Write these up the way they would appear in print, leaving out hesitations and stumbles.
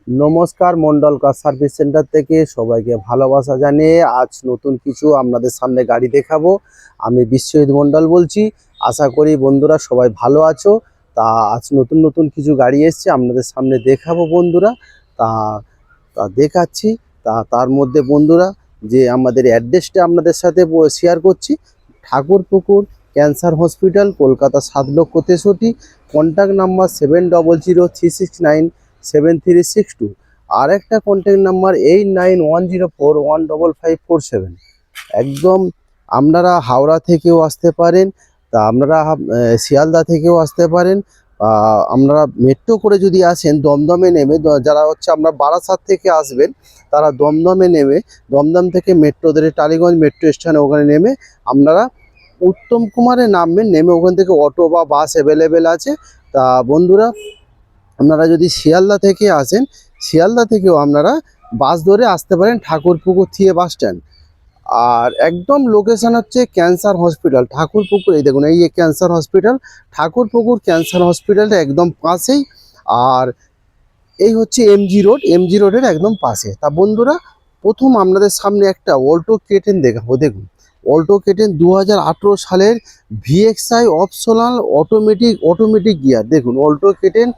নমস্কার, Mondal car service centre থেকে সবাইকে ভালোবাসা জানিয়ে আজ নতুন কিছু আপনাদের সামনে গাড়ি দেখাবো। আমি বিশ্বজিৎ মন্ডল বলছি। আশা করি বন্ধুরা সবাই ভালো আছো। তা আজ নতুন নতুন কিছু গাড়ি এসছে আপনাদের সামনে দেখাবো বন্ধুরা। তা তা দেখাচ্ছি। তার মধ্যে বন্ধুরা যে আমাদের অ্যাড্রেসটা আপনাদের সাথে শেয়ার করছি। Thakurpukur cancer hospital, Kolkata 7,63,। Contact number 7003697362। আর একটা কন্ট্যাক্ট নাম্বার 8910415547। একদম আপনারা হাওড়া থেকেও আসতে পারেন, তা আপনারা শিয়ালদা থেকেও আসতে পারেন। আপনারা মেট্রো করে যদি আসেন, দমদমে নেমে যারা হচ্ছে আপনার বারাসাত থেকে আসবেন তারা দমদমে নেমে, দমদম থেকে মেট্রো ধরে টালিগঞ্জ মেট্রো স্টেশনে ওখানে নেমে আপনারা উত্তম কুমারে নামবেন। নেমে ওখান থেকে অটো বা বাস অ্যাভেলেবেল আছে। তা বন্ধুরা আপনারা যদি শিয়ালদা থেকে আসেন, শিয়ালদা থেকেও আপনারা বাস ধরে আসতে পারেন ঠাকুরপুকুর থিয়ে বাস স্ট্যান্ড। আর একদম লোকেশন হচ্ছে ক্যান্সার হসপিটাল ঠাকুরপুকুর। এই দেখুন, এই যে ক্যান্সার হসপিটাল, ঠাকুরপুকুর ক্যান্সার হসপিটালটা একদম পাশেই। আর এই হচ্ছে এমজি রোড, এমজি রোডের একদম পাশে। তা বন্ধুরা প্রথম আপনাদের সামনে একটা অল্টো কেটেন দেখাবো। দেখুন, অল্টো কেটেন 2018 সালের ভিএক্সআই অপশনাল অটোমেটিক গিয়ার। দেখুন Alto K ten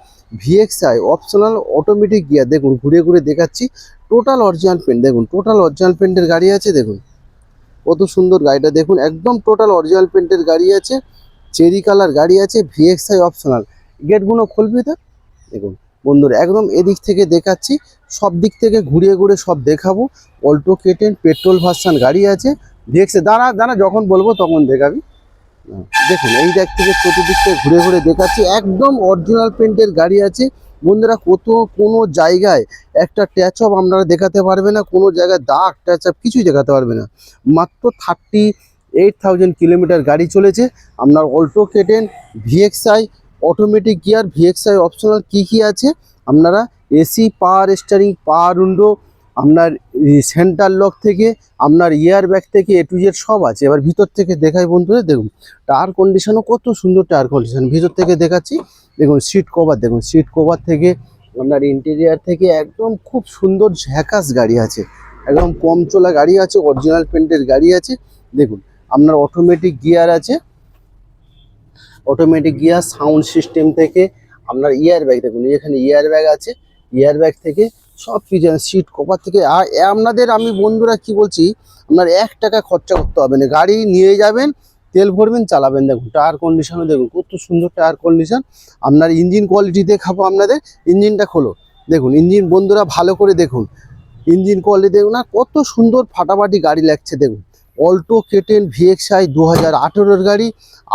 VXI optional automatic gear. দেখুন ঘুরে ঘুরে দেখাচ্ছি। টোটাল অরিজিনাল পেন্ট, দেখুন টোটাল অরিজিনাল পেন্টের গাড়ি আছে। দেখুন কত সুন্দর গাড়িটা, দেখুন একদম টোটাল অরিজিনাল পেন্টের গাড়ি আছে। চেরি কালার গাড়ি আছে, ভিএক্সআই অপশনাল। গেটগুলো খুলবি তো। দেখুন বন্ধুরা একদম এদিক থেকে দেখাচ্ছি, সব দিক থেকে ঘুরিয়ে ঘুরে সব দেখাবো। অল্টো কেটেন পেট্রোল ভার্সন গাড়ি আছে। ভিএক্সআই দাঁড়া যখন বলবো তখন দেখাবি। দেখুন এই দিক থেকে চতুর্দিক থেকে ঘুরে ঘুরে দেখাচ্ছি, একদম অরিজিনাল পেন্টের গাড়ি আছে বন্ধুরা। কোনো জায়গায় একটা ট্যাচ আপ আপনারা দেখাতে পারবে না, কোনো জায়গায় দাগ ট্যাচ আপ কিছুই দেখাতে পারবে না। মাত্র 38,000 কিলোমিটার গাড়ি চলেছে। আপনার Alto K ten VXI automatic gear, VXI optional কি আছে আপনারা AC, power steering, power window, আপনার সেন্টার লক থেকে আপনার ইয়ার ব্যাগ থেকে এ টু জেড সব আছে। এবার ভিতর থেকে দেখাই বন্ধুরা। দেখুন টায়ার কন্ডিশনও কত সুন্দর, টায়ার কন্ডিশন ভিতর থেকে দেখাচ্ছি। দেখুন সিট কভার, দেখুন সিট কভার থেকে আপনার ইন্টেরিয়ার থেকে একদম খুব সুন্দর ঝ্যাকাস গাড়ি আছে। একদম কম চলা গাড়ি আছে, অরিজিনাল পেন্টের গাড়ি আছে। দেখুন আপনার অটোমেটিক গিয়ার আছে, অটোমেটিক গিয়ার। সাউন্ড সিস্টেম থেকে আপনার ইয়ার ব্যাগ, দেখুন এখানে ইয়ার ব্যাগ আছে। ইয়ার ব্যাগ থেকে সব কিছু, সিট কভার থেকে। আর আপনাদের আমি বন্ধুরা কি বলছি, আপনার 1 টাকা খরচা করতে হবে না, গাড়ি নিয়ে যাবেন, তেল ভরবেন, চালাবেন। দেখুন টায়ার কন্ডিশনও দেখুন কত সুন্দর টায়ার কন্ডিশন। আপনার ইঞ্জিন কোয়ালিটি দেখাবো আপনাদের। ইঞ্জিনটা খোলো, দেখুন ইঞ্জিন বন্ধুরা ভালো করে দেখুন। ইঞ্জিন কোয়ালিটি দেখুন না, কত সুন্দর ফাটাফাটি গাড়ি লাগছে। দেখুন অল্টো কেটেন ভিএক্সআই 2018 গাড়ি,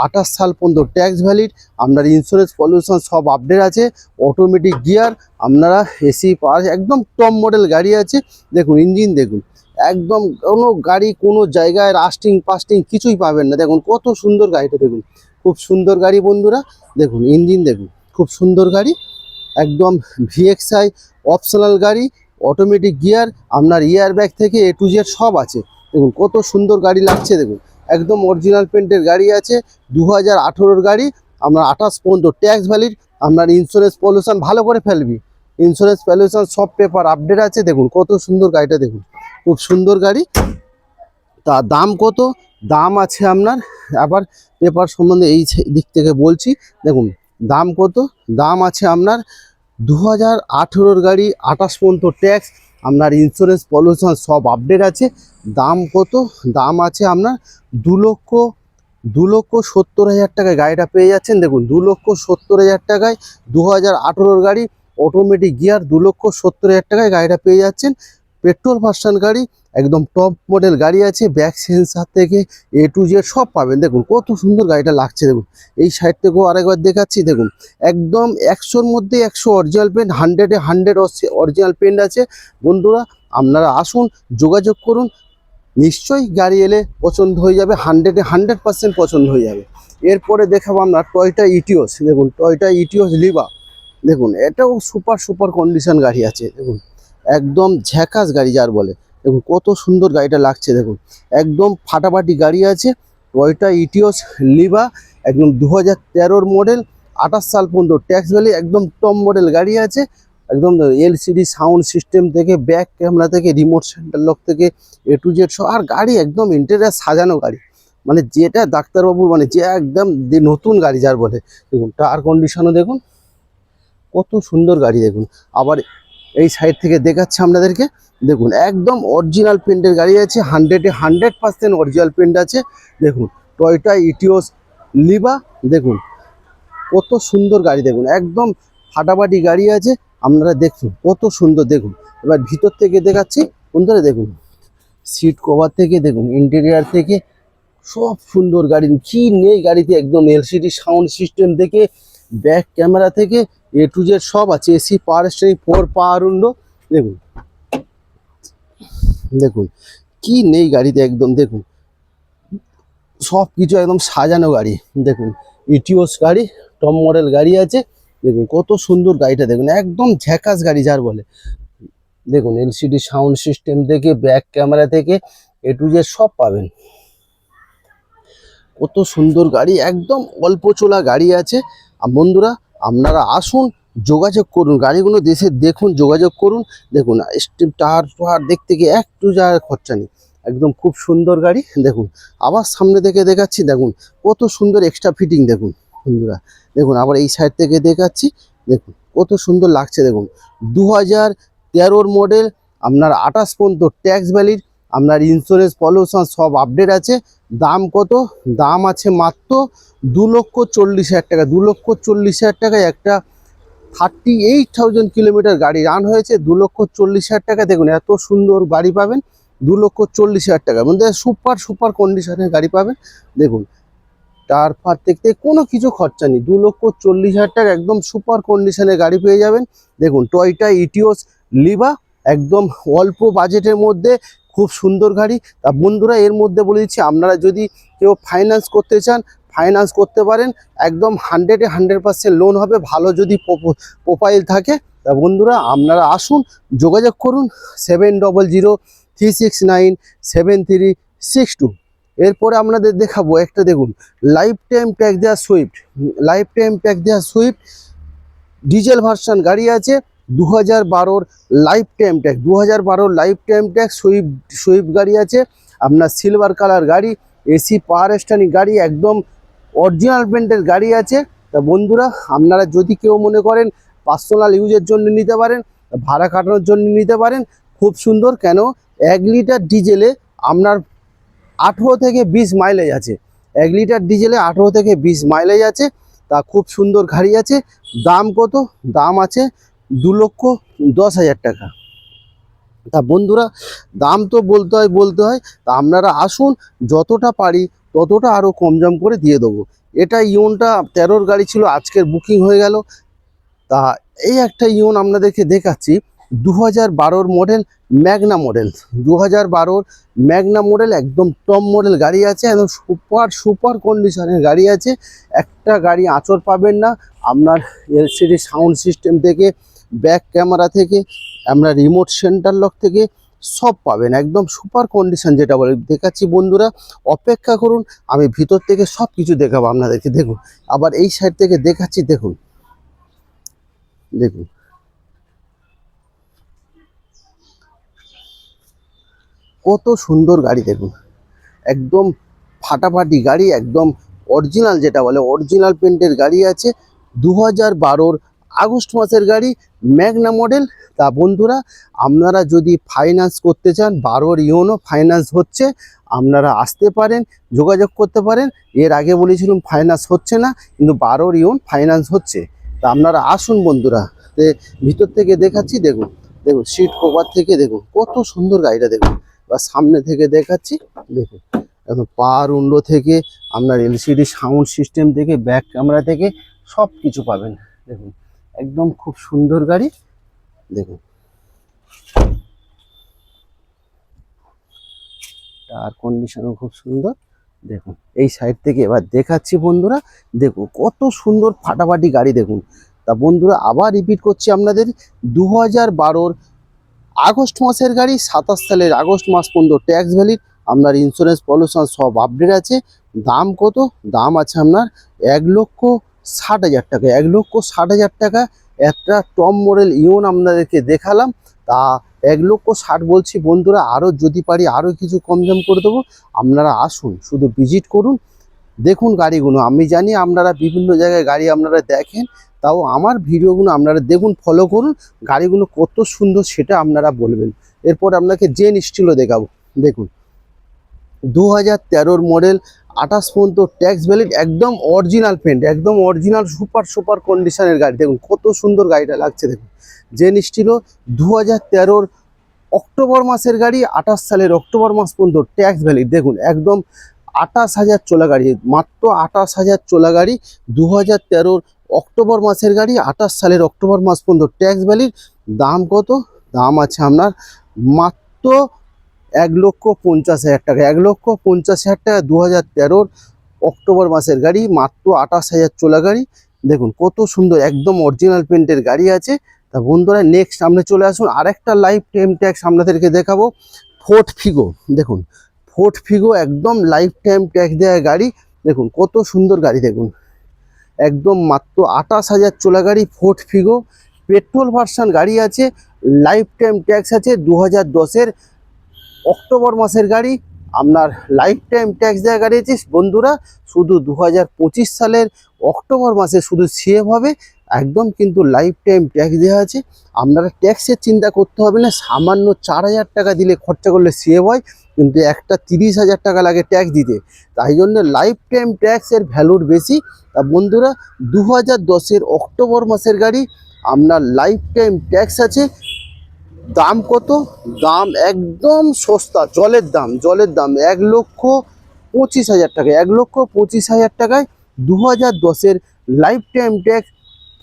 28 সাল পর্যন্ত ট্যাক্স ভ্যালিড। আপনার ইন্স্যুরেন্স পলিউশন সব আপডেট আছে। অটোমেটিক গিয়ার, আপনারা এসি পাওয়ার, একদম টপ মডেল গাড়ি আছে। দেখুন ইঞ্জিন দেখুন, একদম কোনো গাড়ি কোনো জায়গায় রাস্টিং পাস্টিং কিছুই পাবেন না। দেখুন কত সুন্দর গাড়িটা, দেখুন খুব সুন্দর গাড়ি বন্ধুরা। দেখুন ইঞ্জিন দেখুন, খুব সুন্দর গাড়ি, একদম ভিএক্সআই অপশনাল গাড়ি, অটোমেটিক গিয়ার, আপনার ইয়ার ব্যাগ থেকে এ টু জেড সব আছে। দেখুন কত সুন্দর গাড়ি লাগছে। দেখুন একদম অরিজিনাল পেন্টের গাড়ি আছে, 2018 গাড়ি। আপনার 28 পর্যন্ত ট্যাক্স ভ্যালিড। আপনার ইন্স্যুরেন্স পলিউশন ভালো করে ফেলবি, ইন্স্যুরেন্স পলিউশন সব পেপার আপডেট আছে। দেখুন কত সুন্দর গাড়িটা, দেখুন খুব সুন্দর গাড়ি। তা দাম কত, দাম আছে আপনার, আবার পেপার সম্বন্ধে এই দিক থেকে বলছি। দেখুন দাম কত, দাম আছে আপনার 2018 গাড়ি, 28 পর্যন্ত ট্যাক্স, আপনার ইন্স্যুরেন্স পলিউশন সব আপডেট আছে। দাম কত, দাম আছে আপনার 2,70,000 টাকায় গাড়িটা পেয়ে যাচ্ছেন। দেখুন 2,70,000 টাকায় 2018 গাড়ি, অটোমেটিক গিয়ার, 2,70,000 টাকায় গাড়িটা পেয়ে যাচ্ছেন। পেট্রোল ভার্সন গাড়ি, একদম টপ মডেল গাড়ি আছে। ব্যাক সেন্সার থেকে এ টু জেড সব পাবেন। দেখুন কত সুন্দর গাড়িটা লাগছে। দেখুন এই সাইড থেকেও আরেকবার দেখাচ্ছি। দেখুন একদম 100-র মধ্যে 100 অরিজিনাল পেন্ট, 100-এ 100 অরিজিনাল পেন্ট আছে। বন্ধুরা আপনারা আসুন, যোগাযোগ করুন, নিশ্চয়ই গাড়ি এলে পছন্দ হয়ে যাবে, 100-এ 100% পছন্দ হয়ে যাবে। এরপরে দেখাবো আমরা টয়োটা ইটিওস। দেখুন টয়োটা ইটিওস লিভা, দেখুন এটাও সুপার কন্ডিশন গাড়ি আছে। দেখুন একদম ঝ্যাকাস গাড়ি যার বলে। দেখুন কত সুন্দর গাড়িটা লাগছে। দেখুন একদম ফাটাফাটি গাড়ি আছে। টয়োটা ইটিওস লিভা, একদম 2013 মডেল, 28 সাল পর্যন্ত ট্যাক্স ভ্যালি, একদম টপ মডেল গাড়ি আছে। একদম এলসিডি সাউন্ড সিস্টেম থেকে ব্যাক ক্যামেরা থেকে রিমোট সেন্টার লক থেকে A to Z সব। আর গাড়ি একদম ইন্টেরিয়ার সাজানো গাড়ি, মানে যেটা ডাক্তারবাবু মানে যে একদম নতুন গাড়ি যার বলে। দেখুন টায়ার কন্ডিশনও দেখুন কত সুন্দর গাড়ি দেখুন। আবার এই সাইড থেকে দেখাচ্ছে আপনাদেরকে, দেখুন একদম অরিজিনাল পেন্টের গাড়ি আছে, 100% অরিজিনাল পেন্ট আছে। দেখুন টয়োটা ইটিওস লিভা, দেখুন কত সুন্দর গাড়ি দেখুন, একদম ফাটাফাটি গাড়ি আছে। আপনারা দেখুন কত সুন্দর দেখুন। এবার ভিতর থেকে দেখাচ্ছি বন্ধুরা, দেখুন সিট কভার থেকে দেখুন ইন্টেরিয়ার থেকে সব সুন্দর গাড়ি, কি নেই গাড়িতে। একদম এলসিডি সাউন্ড সিস্টেম থেকে ব্যাক ক্যামেরা থেকে A to Z সব আছে। এসি পাওয়ার স্টিয়ারিং 4 পাওয়ার উইন্ডো, দেখুন দেখুন কি নেই গাড়িতে। একদম দেখুন সব কিছু একদম সাজানো গাড়ি। দেখুন ইটিওস গাড়ি, টপ মডেল গাড়ি আছে। দেখুন কত সুন্দর গাড়িটা দেখুন, একদম ঝ্যাকাস গাড়ি যার বলে। দেখুন এলসিডি সাউন্ড সিস্টেম থেকে ব্যাক ক্যামেরা থেকে A to Z সব পাবেন। কত সুন্দর গাড়ি, একদম অল্প চলা গাড়ি আছে। বন্ধুরা আপনারা আসুন, যোগাযোগ করুন, গাড়িগুলো দেশে দেখুন, যোগাযোগ করুন। দেখুন টায়ার ফায়ার দেখতে গিয়ে একটু যাওয়ার খরচা নেই, একদম খুব সুন্দর গাড়ি। দেখুন আবার সামনে থেকে দেখাচ্ছি, দেখুন কত সুন্দর এক্সট্রা ফিটিং দেখুন বন্ধুরা। দেখুন আবার এই সাইড থেকে দেখাচ্ছি, দেখুন কত সুন্দর লাগছে। দেখুন 2013 মডেল, আপনার 28 পর্যন্ত ট্যাক্স ভ্যালিড, আপনার ইন্স্যুরেন্স পলিউশন সব আপডেট আছে। দাম কত? দাম আছে মাত্র 2,40,000 টাকা। 2,40,000 টাকায় একটা 38,000 কিলোমিটার গাড়ি রান হয়েছে। 2,40,000 টাকা দেখুন এত সুন্দর গাড়ি পাবেন। 2,40,000 টাকা মধ্যে সুপার কন্ডিশনের গাড়ি পাবেন। দেখুন টায়ার ফার থেকে কোনো কিছু খরচা নেই, 2,40,000 টাকা একদম সুপার কন্ডিশনের গাড়ি পেয়ে যাবেন। দেখুন টয়োটা ইটিওস লিভা, একদম অল্প বাজেটের মধ্যে খুব সুন্দর গাড়ি। তা বন্ধুরা এর মধ্যে বলে দিচ্ছি, আপনারা যদি কেউ ফাইন্যান্স করতে চান ফাইন্যান্স করতে পারেন, একদম 100% লোন হবে, ভালো যদি প্রোফাইল থাকে। তা বন্ধুরা আপনারা আসুন, যোগাযোগ করুন 7003697362। এরপরে আপনাদের দেখাবো একটা, দেখুন লাইফ টাইম ট্যাক্স দেওয়া সুইফট, লাইফ টাইম ট্যাক্স দেওয়া সুইফট ডিজেল ভার্সন গাড়ি আছে। 2012 life time tax, 2012 life time tax Swift গাড়ি আছে আপনার, সিলভার কালার গাড়ি, এসি পাওয়ার স্টিয়ারিং গাড়ি, একদম অরিজিনাল পেন্টের গাড়ি আছে। তা বন্ধুরা আপনারা যদি কেউ মনে করেন পার্সোনাল ইউজের জন্য নিতে পারেন, ভাড়া কাটানোর জন্য নিতে পারেন, খুব সুন্দর। কেন 1 লিটার ডিজেলে আপনার 18 থেকে 20 মাইলেজ আছে। 1 লিটার ডিজেলে 18 থেকে 20 মাইলেজ আছে। তা খুব সুন্দর গাড়ি আছে। দাম কত? দাম আছে 2,10,000 টাকা। তা বন্ধুরা দাম তো বলতে হয়। তা আপনারা আসুন, যতটা পারি ততটা আরও কম করে দিয়ে দেবো। এটা ইয়নটা 13 গাড়ি ছিল, আজকের বুকিং হয়ে গেল। তা এই একটা ইয়ন আপনাদেরকে দেখাচ্ছি, 2012 model Magna model, 2012 Magna model, একদম টপ মডেল গাড়ি আছে, একদম সুপার কন্ডিশনের গাড়ি আছে। একটা গাড়ি আঁচড় পাবেন না। আপনার এলসিডি সাউন্ড সিস্টেম থেকে ব্যাক ক্যামেরা থেকে আমরা রিমোট সেন্টার লক থেকে সব পাবেন, একদম সুপার কন্ডিশন যেটা বলে দেখাচ্ছি। বন্ধুরা অপেক্ষা করুন, আমি ভিতর থেকে সব কিছু দেখাবো আপনাদেরকে। দেখুন আবার এই সাইড থেকে দেখাচ্ছি, দেখুন দেখুন কত সুন্দর গাড়ি দেখুন, একদম ফাটাফাটি গাড়ি, একদম অরিজিনাল যেটা বলে অরিজিনাল পেন্টের গাড়ি আছে। 2012 আগস্ট মাসের গাড়ি, ম্যাগনা মডেল। তা বন্ধুরা আপনারা যদি ফাইন্যান্স করতে চান, 12 ইওনো ফাইন্যান্স হচ্ছে, আপনারা আসতে পারেন, যোগাযোগ করতে পারেন। এর আগে বলেছিলাম ফাইন্যান্স হচ্ছে না, কিন্তু 12 ইওন ফাইন্যান্স হচ্ছে। তা আপনারা আসুন বন্ধুরা। ভিতর থেকে দেখাচ্ছি, দেখুন দেখুন সিট কভার থেকে দেখুন কত সুন্দর গাড়িটা দেখুন। বা সামনে থেকে দেখাচ্ছি, দেখুন একদম পাওয়ার উইন্ডো থেকে আপনার এলসিডি সাউন্ড সিস্টেম থেকে ব্যাক ক্যামেরা থেকে সব কিছু পাবেন। দেখুন একদম খুব সুন্দর গাড়ি। দেখুন টায়ার কন্ডিশনও খুব সুন্দর। দেখুন এই সাইড থেকে এবার দেখাচ্ছি বন্ধুরা, দেখুন কত সুন্দর ফাটাফাটি গাড়ি দেখুন। তা বন্ধুরা আবার রিপিট করছি আপনাদের, 2012 আগস্ট মাসের গাড়ি, 27 সালের আগস্ট মাস পর্যন্ত ট্যাক্স ভ্যালিড, আপনার ইন্স্যুরেন্স পলিউশন সব আপডেট আছে। দাম কত? দাম আছে আপনার 1,60,000 টাকা। 1,60,000 টাকা একটা টপ মডেল ইওন আপনাদেরকে দেখালাম। তা 1,60,000 বলছি বন্ধুরা, আরও যদি পারি আরও কিছু কম দাম করে দেবো। আপনারা আসুন, শুধু ভিজিট করুন, দেখুন গাড়িগুলো। আমি জানি আপনারা বিভিন্ন জায়গায় গাড়ি আপনারা দেখেন, তাও আমার ভিডিওগুলো আপনারা দেখুন, ফলো করুন, গাড়িগুলো কত সুন্দর সেটা আপনারা বলবেন। এরপর আপনাকে জেন স্টিলও দেখাবো। দেখুন 2013 মডেল, 28 পর্যন্ত ট্যাক্স ভ্যালিড, একদম অরিজিনাল পেন্ট, একদম অরিজিনাল সুপার সুপার কন্ডিশনের গাড়ি। দেখুন কত সুন্দর গাড়িটা লাগছে। দেখুন জেন স্টিলও 2013 অক্টোবর মাসের গাড়ি, 28 সালের অক্টোবর মাস পর্যন্ত ট্যাক্স ভ্যালিড। দেখুন একদম 28,000 চলা গাড়ি, মাত্র 28,000 চলা গাড়ি, 2013 অক্টোবর মাসের গাড়ি, 28 সালের অক্টোবর মাস পর্যন্ত ট্যাক্স ভ্যালিড। দাম কত? দাম আছে আপনার মাত্র 1,50,000 টাকা। 1,50,000 টাকা 2013 অক্টোবর মাসের গাড়ি, মাত্র 28,000 চলা গাড়ি। দেখুন কত সুন্দর, একদম অরিজিনাল পেন্টের গাড়ি আছে। তা বন্ধুরা নেক্সট সামনে চলে আসুন, আরেকটা লাইফ টাইম ট্যাক্স আপনাদেরকে দেখাবো, ফোর্ড ফিগো। দেখুন ফোর্ড ফিগো একদম লাইফ টাইম ট্যাক্স দেওয়া গাড়ি। দেখুন কত সুন্দর গাড়ি, দেখুন একদম মাত্র 28,000 চলা গাড়ি, ফোর্ড ফিগো পেট্রোল ভার্সন গাড়ি আছে, লাইফ টাইম ট্যাক্স আছে। 2010-এর অক্টোবর মাসের গাড়ি, আপনার লাইফ টাইম ট্যাক্স দেওয়া গাড়ি আছে বন্ধুরা। শুধু 2025 সালের অক্টোবর মাসে শুধু সিএফ হবে, একদম কিন্তু লাইফ টাইম ট্যাক্স দেওয়া আছে। আপনারা ট্যাক্সের চিন্তা করতে হবে না, সামান্য 4,000 টাকা দিলে খরচা করলে সিএফ হয়, কিন্তু একটা 30,000 টাকা লাগে ট্যাক্স দিতে। তাই জন্য লাইফ টাইম ট্যাক্সের ভ্যালুর বেশি। তা বন্ধুরা 2010-এর অক্টোবর মাসের গাড়ি, আপনার লাইফ টাইম ট্যাক্স আছে। দাম কত? দাম একদম সস্তা, জলের দাম, জলের দাম 1,25,000 টাকা। 1,25,000 টাকায় 2010-এর lifetime tax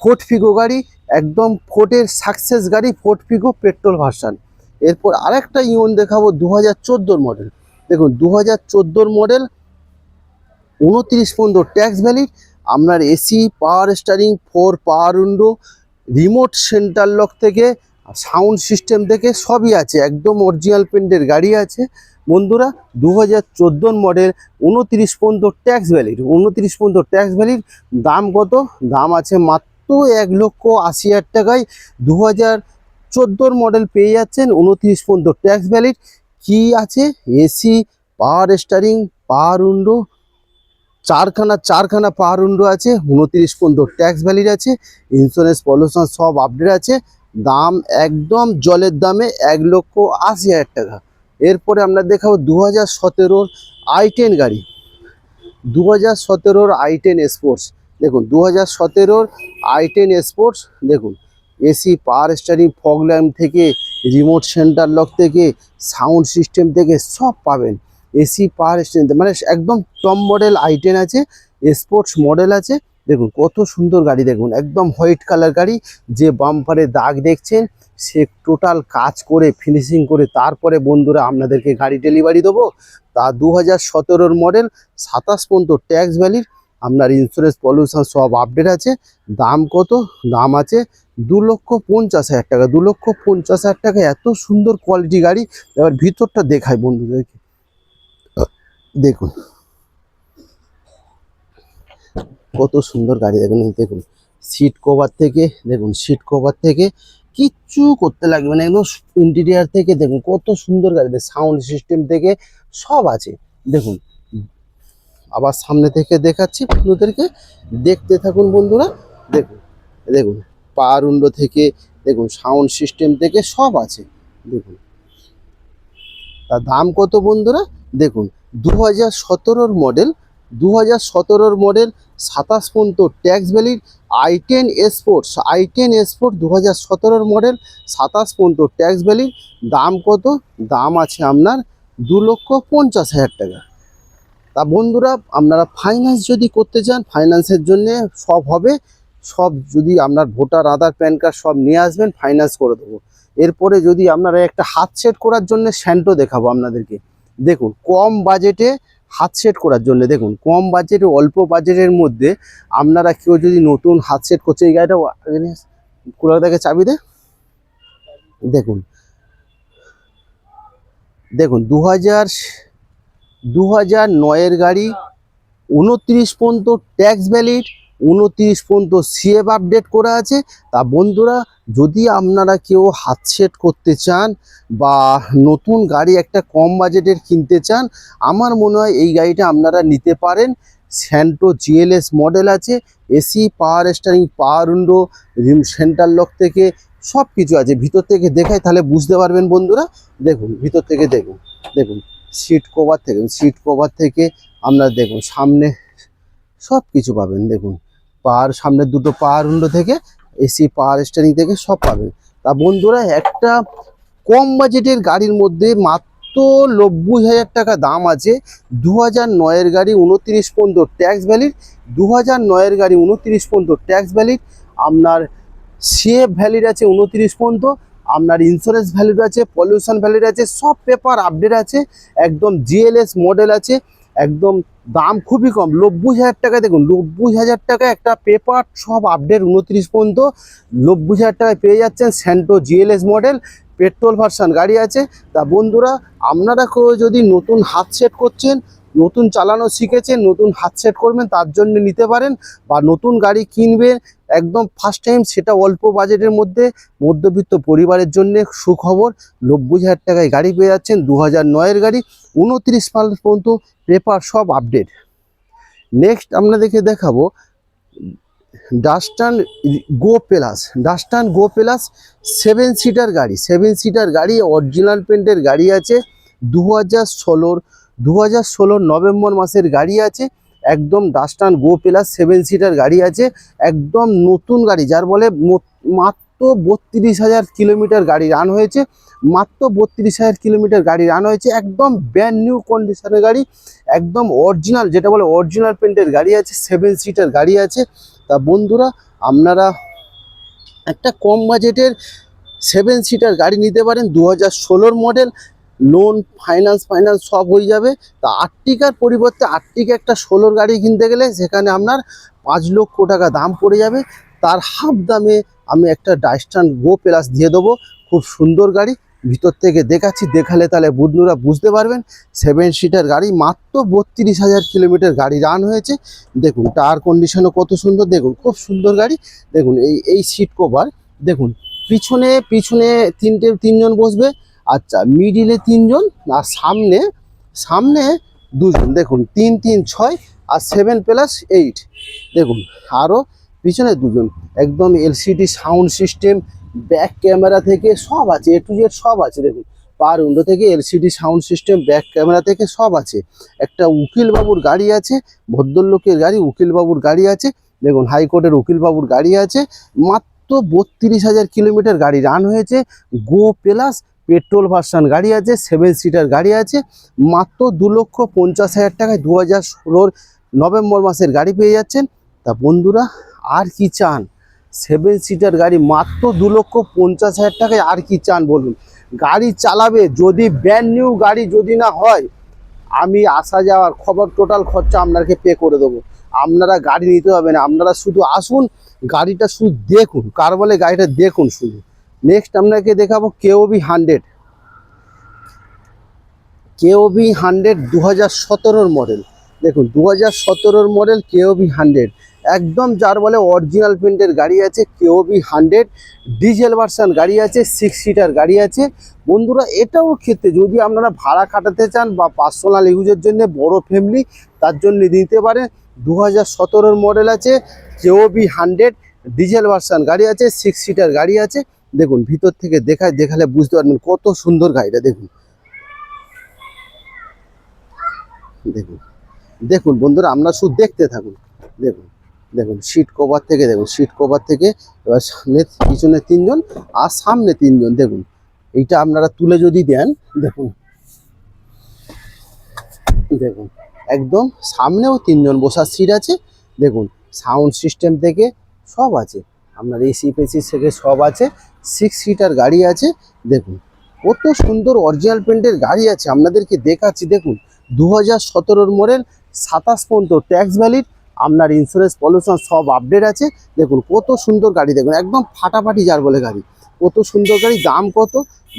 Ford Figo গাড়ি, একদম ফোর্ডের সাকসেস গাড়ি, ফোর্ড ফিগো পেট্রোল ভার্সন। এরপর আরেকটা ইওন দেখাবো 2014 মডেল। দেখুন 2014 মডেল, 29 পর্যন্ত ট্যাক্স ভ্যালিড, আপনার এসি, পাওয়ার স্টারিং, 4 পাওয়ার উইন্ডো, রিমোট সেন্টার লক থেকে সাউন্ড সিস্টেম থেকে সবই আছে, একদম অরিজিনাল পেন্টের গাড়ি আছে বন্ধুরা। 2014 মডেল, 29 পর্যন্ত ট্যাক্স ভ্যালিড, 29 পর্যন্ত ট্যাক্স ভ্যালিড। দাম কত? দাম আছে মাত্র 1,80,000 টাকায় 2014 মডেল পেয়ে যাচ্ছেন, 29 পর্যন্ত ট্যাক্স ভ্যালিড। কি আছে? এসি, পাওয়ার স্টারিং, পাওয়ার উইন্ডো, চারখানা পাওয়ার উইন্ডো আছে, 29 পর্যন্ত ট্যাক্স ভ্যালিড আছে, ইন্স্যুরেন্স পলিউশন সব আপডেট আছে। দাম একদম জলের দামে, 1,80,000 টাকা। এরপরে আমরা দেখাবো 2017 i10 গাড়ি, 2017 i10 স্পোর্টস। দেখুন 2017 i10 স্পোর্টস। দেখুন এসি, পাওয়ার স্টারিং, ফগ ল্যাম্প থেকে, রিমোট সেন্টার লক থেকে, সাউন্ড সিস্টেম থেকে সব পাবেন। এসি, পাওয়ার স্টারিং, মানে একদম টপ মডেল i10 আছে, স্পোর্টস মডেল আছে। দেখুন কত সুন্দর গাড়ি, দেখুন একদম হোয়াইট কালার গাড়ি। যে বাম্পারে দাগ দেখছেন সে টোটাল কাজ করে ফিনিশিং করে তারপরে বন্ধুরা আপনাদেরকে গাড়ি ডেলিভারি দেবো। তা 2017 মডেল, 27 পর্যন্ত ট্যাক্স ভ্যালিড, আপনার ইন্স্যুরেন্স পলিউশন সব আপডেট আছে। দাম কত? দাম আছে 2,50,000 টাকা। 2,50,000 টাকা, এত সুন্দর কোয়ালিটি গাড়ি। এবার ভিতরটা দেখায় বন্ধুদেরকে। দেখুন কত সুন্দর গাড়ি, দেখুন দেখুন সিট কভার থেকে, দেখুন সিট কভার থেকে কিচ্ছু করতে লাগবে না, একদম ইন্টেরিয়ার থেকে দেখুন কত সুন্দর গাড়ি, সাউন্ড সিস্টেম থেকে সব আছে। দেখুন আবার সামনে থেকে দেখাচ্ছি বন্ধুদেরকে, দেখতে থাকুন বন্ধুরা। দেখুন দেখুন পাওয়ার উইন্ডো থেকে, দেখুন সাউন্ড সিস্টেম থেকে সব আছে। দেখুন তার দাম কত বন্ধুরা? দেখুন 2017 মডেল, 2017 মডেল, 27 পর্যন্ত tax valid, i10 sports, i10 sport 2017 model, 27 পর্যন্ত ট্যাক্স ভ্যালিড। দাম কত? দাম আছে আপনার 2,50,000 টাকা। তা বন্ধুরা আপনারা ফাইন্যান্স যদি করতে চান, ফাইন্যান্সের জন্য সব হবে, সব যদি আপনার ভোটার, আধার, প্যান কার্ড সব নিয়ে আসবেন, ফাইন্যান্স করে দেবো। এরপরে যদি আপনারা একটা হাত সেট করার জন্য স্যান্টো দেখাবো আপনাদেরকে। দেখুন কম বাজেটে হাত সেট করার জন্য, দেখুন কম বাজেটে, অল্প বাজেটের মধ্যে আপনারা কেউ যদি নতুন হাত সেট করছে, এই গাড়িটা কুলারটাকে চাবি দে। দেখুন দেখুন 2009-এর গাড়ি, 29 পর্যন্ত ট্যাক্স ভ্যালিড, 29 পর্যন্ত সিএফ আপডেট করা আছে। তা বন্ধুরা, যদি আপনারা কেউ হাত সেট করতে চান বা নতুন গাড়ি একটা কম বাজেটের কিনতে চান, আমার মনে হয় এই গাড়িটা আপনারা নিতে পারেন। স্যান্টো জিএলএস মডেল আছে, AC, power steering, power window, centre lock থেকে সব কিছু আছে। ভিতর থেকে দেখাই তাহলে বুঝতে পারবেন বন্ধুরা। দেখুন ভিতর থেকে দেখুন, দেখুন সিট কভার থেকে আপনারা দেখুন সামনে সব কিছু পাবেন। দেখুন সামনের দুটো পাওয়ার উইন্ডো থেকে এসি, পাওয়ার স্টিয়ারিং থেকে সব পাবেন। তা বন্ধুরা, একটা কম বাজেটের গাড়ির মধ্যে মাত্র 90,000 টাকা দাম আছে। 2009-এর গাড়ি 29 পর্যন্ত ট্যাক্স ভ্যালিড, 2009-এর গাড়ি 29 পর্যন্ত ট্যাক্স ভ্যালিড, আপনার সিএফ ভ্যালিড আছে 29 পর্যন্ত, আপনার ইন্স্যুরেন্স ভ্যালিড আছে, পলিউশন ভ্যালিড আছে, সব পেপার আপডেট আছে, একদম জিএলএস মডেল আছে, একদম দাম খুবই কম 90,000 টাকা। দেখুন 90,000 টাকা একটা পেপার সব আপডেট 29 পর্যন্ত 90,000 টাকায় পেয়ে যাচ্ছেন স্যান্টো জিএলএস মডেল, পেট্রোল ভার্সন গাড়ি আছে। তা বন্ধুরা, আপনারা কেউ যদি নতুন হাত সেট করছেন, নতুন চালানো শিখেছেন, নতুন হাত সেট করবেন, তার জন্য নিতে পারেন। বা নতুন গাড়ি কিনবেন একদম ফার্স্ট টাইম, সেটা অল্প বাজেটের মধ্যে মধ্যবিত্ত পরিবারের জন্য সুখবর। 90,000 টাকায় গাড়ি পেয়ে যাচ্ছেন, 2009-এর গাড়ি, 29 সাল পর্যন্ত পেপার সব আপডেট। নেক্সট আপনাদেরকে দেখাবো ডাস্টান গো প্লাস 7 সিটার গাড়ি। 7 সিটার গাড়ি, অরিজিনাল পেন্টের গাড়ি আছে, 2016 নভেম্বর মাসের গাড়ি আছে। একদম ডাস্টান গো প্লাস 7 সিটার গাড়ি আছে, একদম নতুন গাড়ি, যার বলে মাত্র 32,000 কিলোমিটার গাড়ি রান হয়েছে, মাত্র 32,000 কিলোমিটার গাড়ি রান হয়েছে, একদম ব্র্যান্ড নিউ কন্ডিশনের গাড়ি, একদম অরিজিনাল, যেটা বলে অরিজিনাল পেন্টের গাড়ি আছে, 7 সিটার গাড়ি আছে। তা বন্ধুরা, আপনারা একটা কম বাজেটের 7 সিটার গাড়ি নিতে পারেন, 2016 মডেল, লোন ফাইন্যান্স সব হয়ে যাবে। তা আর্টিকার পরিবর্তে আর্টিকা একটা 16 গাড়ি কিনতে গেলে সেখানে আপনার 5 লক্ষ টাকা দাম পড়ে যাবে। তার হাফ দামে আমি একটা ডাস্টান গো প্লাস দিয়ে দেবো, খুব সুন্দর গাড়ি। ভিতর থেকে দেখাচ্ছি, দেখালে তাহলে বন্ধুরা বুঝতে পারবেন। 7 সিটার গাড়ি, মাত্র 32,000 কিলোমিটার গাড়ি রান হয়েছে। দেখুন টায়ার কন্ডিশনও কত সুন্দর, দেখুন খুব সুন্দর গাড়ি। দেখুন এই সিট কভার, দেখুন পিছনে তিনজন বসবে, আচ্ছা মিডিলে 3 জন, আর সামনে 2 জন। দেখুন 3 3 6 আর 7 + 8। দেখুন আরও পিছনে 2 জন। একদম LCD sound system, back camera থেকে সব আছে, এ টু জেড সব আছে। দেখুন পাওয়ার উইন্ডো থেকে LCD sound system, back camera থেকে সব আছে। একটা উকিলবাবুর গাড়ি আছে, ভদ্রলোকের গাড়ি, উকিলবাবুর গাড়ি আছে। দেখুন হাইকোর্টের উকিলবাবুর গাড়ি আছে, মাত্র 32,000 কিলোমিটার গাড়ি রান হয়েছে। গো প্লাস পেট্রোল ভার্সন গাড়ি আছে, 7 সিটার গাড়ি আছে, মাত্র 2,50,000 টাকায় 2016 নভেম্বর মাসের গাড়ি পেয়ে যাচ্ছেন। তা বন্ধুরা, আর কি চান? 7 সিটার গাড়ি মাত্র 2,50,000 টাকায় আর কি চান বলুন? গাড়ি চালাবে, যদি ব্র্যান্ড নিউ গাড়ি যদি না হয়, আমি আসা যাওয়ার খবর টোটাল খরচা আপনাকে পে করে দেবো। আপনারা গাড়ি নিতে হবে না, আপনারা শুধু আসুন, গাড়িটা শুধু দেখুন, কার বলে গাড়িটা দেখুন শুধু। নেক্সট আপনাকে দেখাবো কেওবি 100, 2017 মডেল। দেখুন 2017 মডেল কেওবি 100, একদম যার বলে অরিজিনাল পেন্টের গাড়ি আছে। কেওবি 100 ডিজেল ভার্সন গাড়ি আছে, 6 সিটার গাড়ি আছে। বন্ধুরা, এটাও ক্ষেত্রে যদি আপনারা ভাড়া খাটাতে চান বা পার্সোনাল ইউজের জন্য, বড় ফ্যামিলি, তার জন্য নিতে পারেন। 2017 মডেল আছে, কেওবি 100 ডিজেল ভার্সন গাড়ি আছে, 6 সিটার গাড়ি আছে। দেখুন ভিতর থেকে দেখালে বুঝতে পারবেন কত সুন্দর গাড়িটা। দেখুন দেখুন দেখুন বন্ধুরা, আপনারা শুধু দেখতে থাকুন। দেখুন দেখুন সিট কভার থেকে এবার পিছনে 3 জন আর সামনে 3 জন। দেখুন এইটা আপনারা তুলে যদি দেন, দেখুন দেখুন একদম সামনেও 3 জন বসার সিট আছে। দেখুন সাউন্ড সিস্টেম থেকে সব আছে, আপনার এসি পেসি থেকে সব আছে, 6 সিটার গাড়ি আছে। দেখুন কত সুন্দর অরিজিনাল পেন্টের গাড়ি আছে, আপনাদেরকে দেখাচ্ছি। দেখুন 2017 মডেল, 27 পর্যন্ত ট্যাক্স ভ্যালিড, আপনার ইন্স্যুরেন্স পলিউশন সব আপডেট আছে। দেখুন কত সুন্দর গাড়ি, দেখুন একদম ফাটাফাটি যার বলে গাড়ি, কত সুন্দর গাড়ি। দাম কত?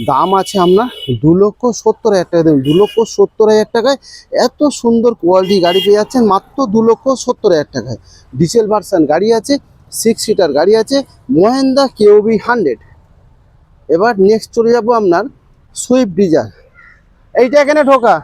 দাম আছে আপনার 2,70,000 টাকা। দেখুন 2,70,000 টাকায় এত সুন্দর কোয়ালিটি গাড়ি পেয়ে যাচ্ছেন মাত্র 2,70,000 টাকায়। ডিজেল ভার্সন গাড়ি আছে, 6 সিটার গাড়ি আছে, মহেন্দ্রা কেওবি 100। এবার নেক্সট চলে যাব আপনার সুইফট ডিজায়ার। এইটা এখানে ঢোকা।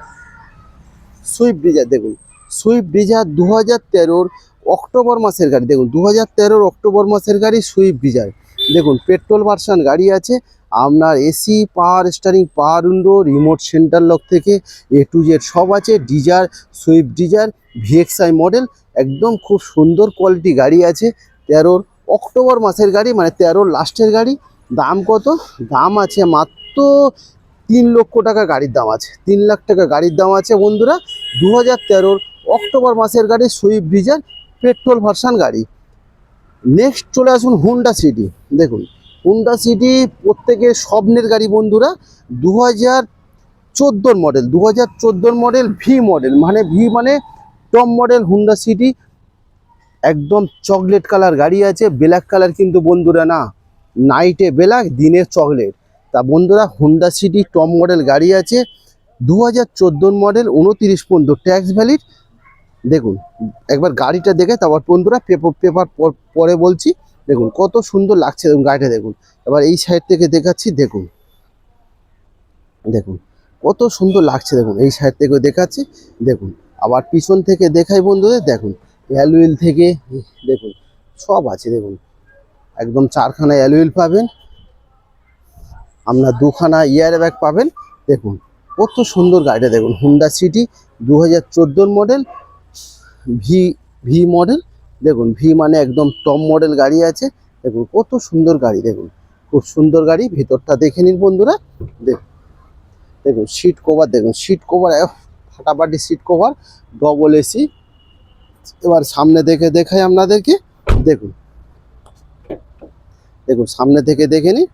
সুইফট ডিজায়ার দেখুন, সুইফট ডিজায়ার 2013 অক্টোবর মাসের গাড়ি। দেখুন 2013 অক্টোবর মাসের গাড়ি সুইফট ডিজায়ার। দেখুন পেট্রোল ভার্সন গাড়ি আছে আপনার, এসি, পাওয়ার স্টারিং, পাওয়ার উইন্ডো, রিমোট সেন্টার লক থেকে A to Z সব আছে। Desire, Swift Dzire VXI model, একদম খুব সুন্দর কোয়ালিটি গাড়ি আছে। 13 অক্টোবর মাসের গাড়ি, মানে 13 লাস্টের গাড়ি। দাম কত? দাম আছে মাত্র 3 লক্ষ টাকা গাড়ির দাম আছে, 3 লাখ টাকা গাড়ির দাম আছে বন্ধুরা। 2013 অক্টোবর মাসের গাড়ি সুইফট ডিজায়ার পেট্রোল ভার্সন গাড়ি। নেক্সট চলে আসুন হুন্ডা সিটি। দেখুন হুন্ডা সিটি প্রত্যেকের স্বপ্নের গাড়ি বন্ধুরা। 2014 মডেল, 2014 মডেল ভি মডেল, মানে ভি মানে টপ মডেল হুন্ডা সিটি। একদম চকলেট কালার গাড়ি আছে, ব্ল্যাক কালার কিন্তু বন্ধুরা না, নাইটে ব্ল্যাক, দিনে চকলেট। তা বন্ধুরা হুন্ডা সিটি টপ মডেল গাড়ি আছে, 2014 মডেল, 29 পর্যন্ত ট্যাক্স ভ্যালিড। দেখুন একবার গাড়িটা দেখে তারপর বন্ধুরা পেপার পরে বলছি। দেখুন কত সুন্দর লাগছে দেখুন গাড়িটা। দেখুন এবার এই সাইড থেকে দেখাচ্ছি। দেখুন দেখুন কত সুন্দর লাগছে। দেখুন এই সাইড থেকে দেখাচ্ছি। দেখুন আবার পিছন থেকে দেখাই বন্ধুদের। দেখুন অ্যালুইল থেকে দেখুন সব আছে। দেখুন একদম 4খানা অ্যালুইল পাবেন আপনার, 2খানা ইয়ার ব্যাগ পাবেন। দেখুন কত সুন্দর গাড়িটা। দেখুন Honda city 2014 model V model. দেখুন ভি মানে একদম টপ মডেল গাড়ি আছে। দেখুন কত সুন্দর গাড়ি। দেখুন খুব সুন্দর গাড়ি। ভিতরটা দেখে নিন বন্ধুরা। দেখুন সিট কভার, দেখুন সিট কভার ফাটাফাটি সিট কভার, ডবল এসি। এবার সামনে থেকে দেখাই আপনাদেরকে। দেখুন দেখুন সামনে থেকে দেখে নিন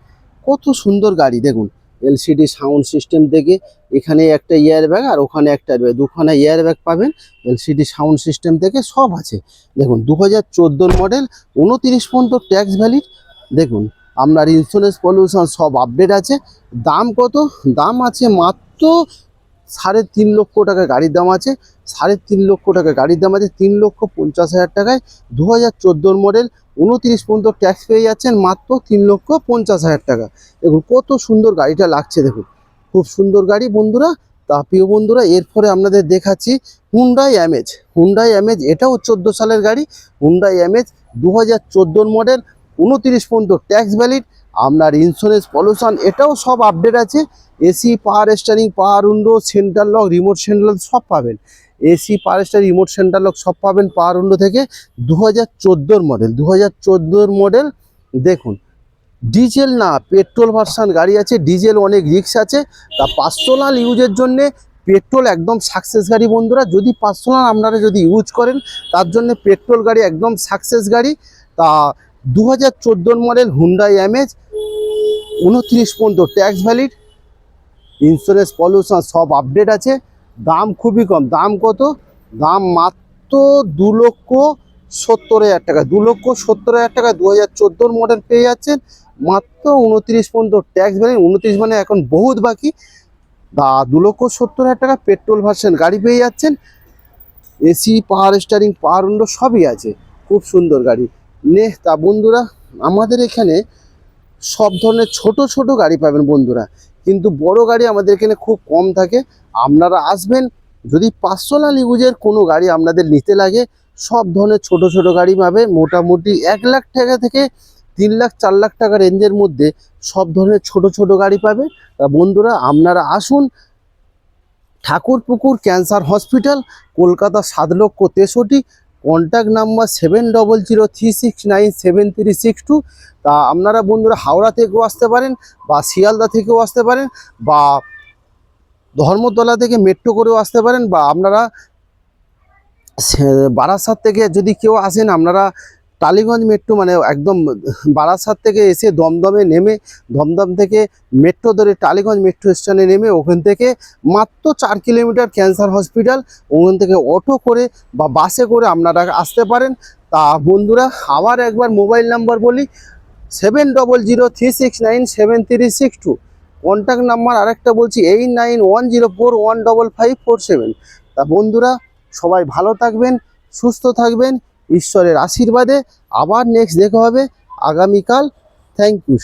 কত সুন্দর গাড়ি। দেখুন এলসিডি সাউন্ড সিস্টেম থেকে, এখানে একটা ইয়ার ব্যাগ আর ওখানে একটা, 2খানা ইয়ার ব্যাগ পাবেন। এলসিডি সাউন্ড সিস্টেম থেকে সব আছে। দেখুন 2014 মডেল, 29 পর্যন্ত ট্যাক্স ভ্যালিড। দেখুন আপনার ইন্স্যুরেন্স পলিউশন সব আপডেট আছে। দাম কত? দাম আছে মাত্র 3.5 লক্ষ টাকা গাড়ির দাম আছে। 3.5 লক্ষ টাকা গাড়ির দাম আছে, 3,50,000 টাকায়। 2014 মডেল, 29 পর্যন্ত ট্যাক্স পেয়ে যাচ্ছেন মাত্র 3,50,000 টাকা। দেখুন কত সুন্দর গাড়িটা লাগছে। দেখুন খুব সুন্দর গাড়ি বন্ধুরা। তা প্রিয় বন্ধুরা এরপরে আপনাদের দেখাচ্ছি হুন্ডাই অ্যামেজ। হুন্ডাই অ্যামেজ এটাও 14 সালের গাড়ি। হুন্ডাই অ্যামেজ 2014 মডেল, 29 পর্যন্ত ট্যাক্স ভ্যালিড। আপনার ইন্স্যুরেন্স পলিউশন এটাও সব আপডেট আছে। এসি, পাওয়ার স্টারিং, পাওয়ার window, centre lock, remote centre lock সব পাবেন। এসি, পাওয়ার স্টারিং, রিমোট সেন্টার লক সব পাবেন পাওয়ার উইন্ডো থেকে। 2014 মডেল, 2014 মডেল। দেখুন ডিজেল না পেট্রোল ভার্সন গাড়ি আছে। ডিজেল অনেক রিস্ক আছে, তা পার্সোনাল ইউজের জন্যে পেট্রোল একদম সাকসেস গাড়ি বন্ধুরা। যদি পার্সোনাল আপনারা যদি ইউজ করেন তার জন্য পেট্রোল গাড়ি একদম সাকসেস গাড়ি। তা 2014 মডেল হুন্ডাই অ্যামেজ, 29 পর্যন্ত ট্যাক্স ভ্যালিড, ইন্স্যুরেন্স পলিউশন সব আপডেট আছে। দাম খুবই কম। দাম কত? দাম মাত্র 2,70,000 টাকা। 2,70,000 টাকা 2014 মডেল পেয়ে যাচ্ছেন মাত্র 29 পর্যন্ত ট্যাক্স ভ্যালিড। 29 মানে এখন বহুত বাকি। 2,70,000 টাকা পেট্রোল ভার্সন গাড়ি পেয়ে যাচ্ছেন। এসি, পাওয়ার স্টারিং, পাওয়ার উইন্ডো সবই আছে। খুব সুন্দর গাড়ি। তা বন্ধুরা আমাদের এখানে সব ধরনের ছোট ছোট গাড়ি পাবেন বন্ধুরা, কিন্তু বড় গাড়ি আমাদের এখানে খুব কম থাকে। আপনারা আসবেন, যদি পার্সোনাল ইউজের কোনো গাড়ি আপনাদের নিতে লাগে সব ধরনের ছোট ছোট গাড়ি পাবেন। মোটামুটি 1 লাখ টাকা থেকে 3 লাখ 4 লাখ টাকা রেঞ্জের মধ্যে সব ধরনের ছোট ছোট গাড়ি পাবে। তা বন্ধুরা আপনারা আসুন Thakurpukur cancer hospital, Kolkata 7,63,। Contact number 7003697362। তা আপনারা বন্ধুরা হাওড়া থেকেও আসতে পারেন বা শিয়ালদা থেকেও আসতে পারেন বা ধর্মতলা থেকে মেট্রো করেও আসতে পারেন, বা আপনারা বারাসাত থেকে যদি কেউ আসেন আপনারা টালিগঞ্জ মেট্রো, মানে একদম বারাসাত থেকে এসে দমদমে নেমে, দমদম থেকে মেট্রো ধরে টালিগঞ্জ মেট্রো স্টেশনে নেমে ওখান থেকে মাত্র 4 কিলোমিটার ক্যান্সার হসপিটাল। ওখান থেকে অটো করে বা বাসে করে আপনারা আসতে পারেন। তা বন্ধুরা আবার একবার মোবাইল নাম্বার বলি, 7003697362। কন্ট্যাক্ট নাম্বার আরেকটা বলছি 8910415547। তা বন্ধুরা সবাই ভালো থাকবেন, সুস্থ থাকবেন, ঈশ্বরের আশীর্বাদে। আবার নেক্সট দেখা হবে আগামীকাল। Thank you.